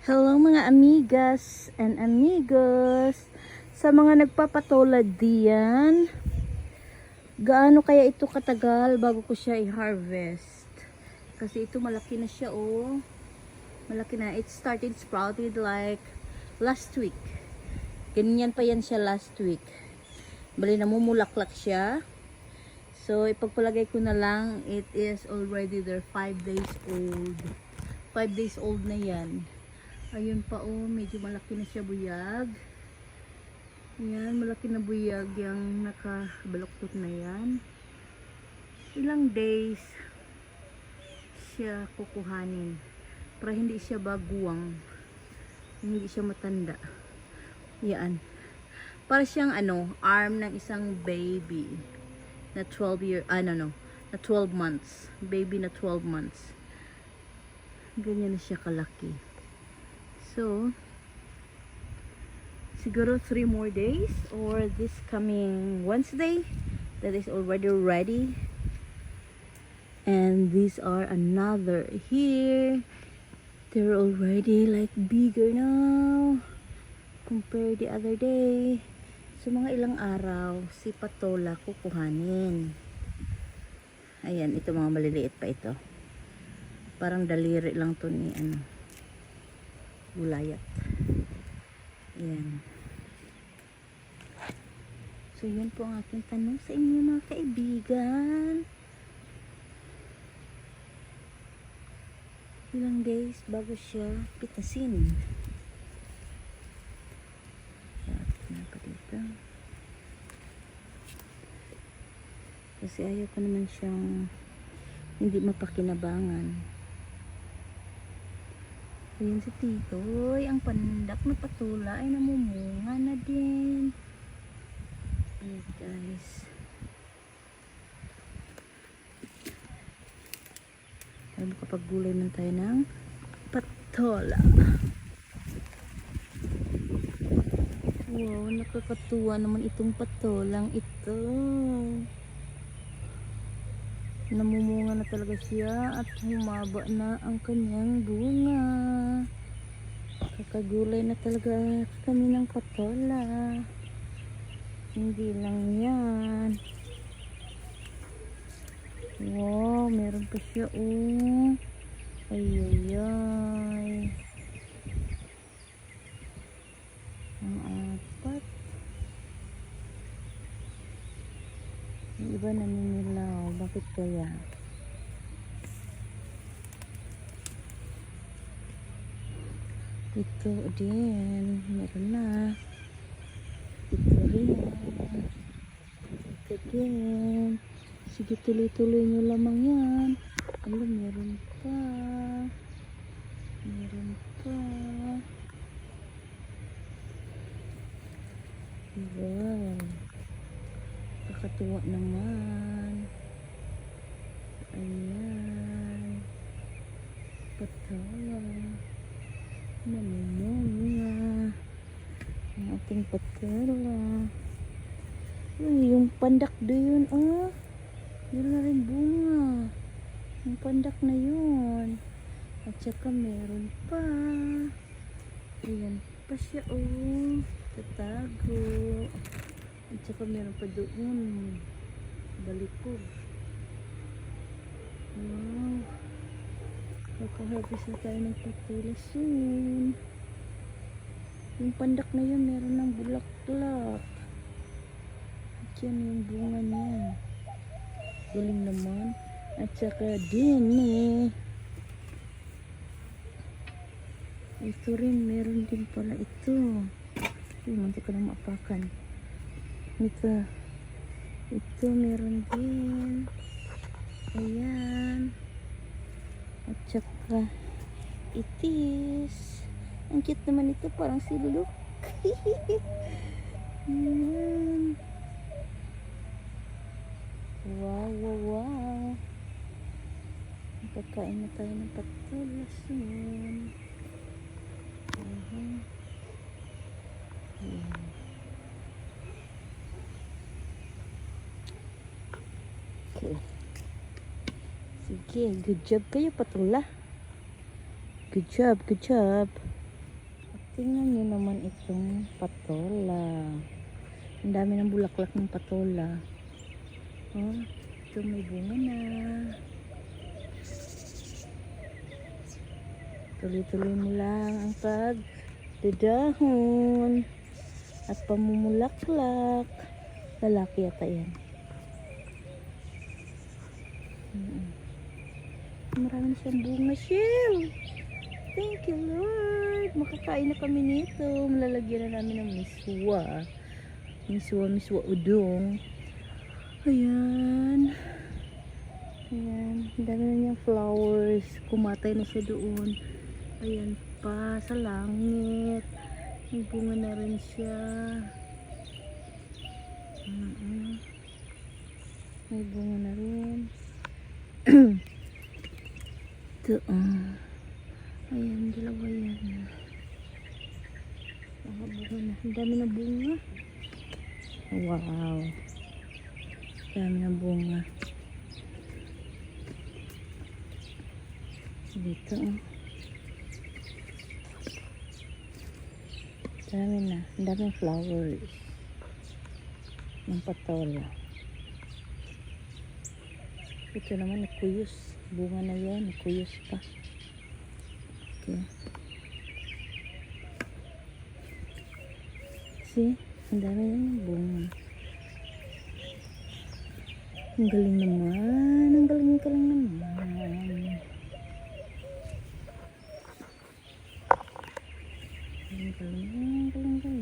Hello mga amigas and amigos. Sa mga nagpapatulad diyan, gaano kaya ito katagal bago ko siya i-harvest? Kasi ito malaki na siya, oh. Malaki na. It started sprouted like last week. Ganyan pa yan siya last week. Bali namumulaklak siya. So ipagpalagay ko na lang, it is already there 5 days old. 5 days old na yan. Ayun pa, oh, medyo malaki na siya buyag. Yan, malaki na buyag yung nakabaluktot na yan. Ilang days siya kukuhanin para hindi siya baguwang, hindi siya matanda. Yan, para siyang arm ng isang baby na 12 months, baby na 12 months. Ganyan na siya kalaki. So, siguro 3 more days or this coming Wednesday, that is already ready. And these are another here. They're already like bigger now compared the other day. So, mga ilang araw, si Patola kukuhanin. Ayan, ito mga maliliit pa ito. Parang daliri lang to ni gulayat. Ayan. So, yun po ang aking tanong sa inyo mga kaibigan. Ilang days bago siya pitasin. Na pa dito. Kasi ayaw ko naman siyang hindi mapakinabangan. Ayan si Titoy, ang pandak na patula ay namumunga na din. Ayan guys. Ayan, makapag-gulay man tayo ng patola. Wow, nakakatuwa naman itong patolang ito. Namumunga na talaga siya at humaba na ang kanyang bunga. Kakagulay na talaga kami ng patola. Hindi lang yan. Wow, meron pa siya, oh. Ay. Ang apat. Yung iba naninilaw. Bakit kaya? Ito din. Meron na. Ito rin. Ito din. Sige, tuloy-tuloy nyo lamang yan. Alam, meron pa. Meron pa. Wow. Kakatuwa naman. Ayan. Patola. Namumunga. Ang ating patola. Uy, yung pandak doon, oh. Yun na rin bunga. Yung pandak na yun. At saka meron pa. Ayan pa siya, oh. Tatago. At saka meron pa doon. Balikod. Wow. Kaka-harvest na tayo ng patola soon. Yung pandak na yun, meron ng bulaklak. At yan yung bunga niya. Galing naman. At saka din ito rin, meron din pala ito. Hindi ko na maapakan. Ito meron din. Ayan. At saka itis. Ang cute naman ito, parang silok. Ayan. Wow. Pagkain na tayo ng patola soon. Okay. Sige, good job kayo patola. Good job. Tingnan niyo naman itong patola. Ang dami ng bulaklak ng patola. Oh, ito may bunga na. Tuloy-tuloy mo lang ang pagdadahon at pamumulaklak. Lalaki yata yan. Marami na siyang bunga, Shell. Thank you, Lord. Makakain na kami nito. Malalagyan na namin ng miswa. Miswa udong. Ayan. Ayan. Ang dami na niyang flowers. Kumatay na siya doon. Ayan pa. Sa langit. May bunga na rin siya. May bunga na rin. Ito. Ayan. Dalawa yan. Bunga na. Ang dami na bunga. Wow. Dami ng bunga. Dito. Dami na. Ang daming flowers. Ng patola. Ito naman nakuyos. Bunga na yan. Nakuyos pa. Okay. See? Ang dami yan ng bunga. Ang galing naman. Ang galing ka lang naman. Galing.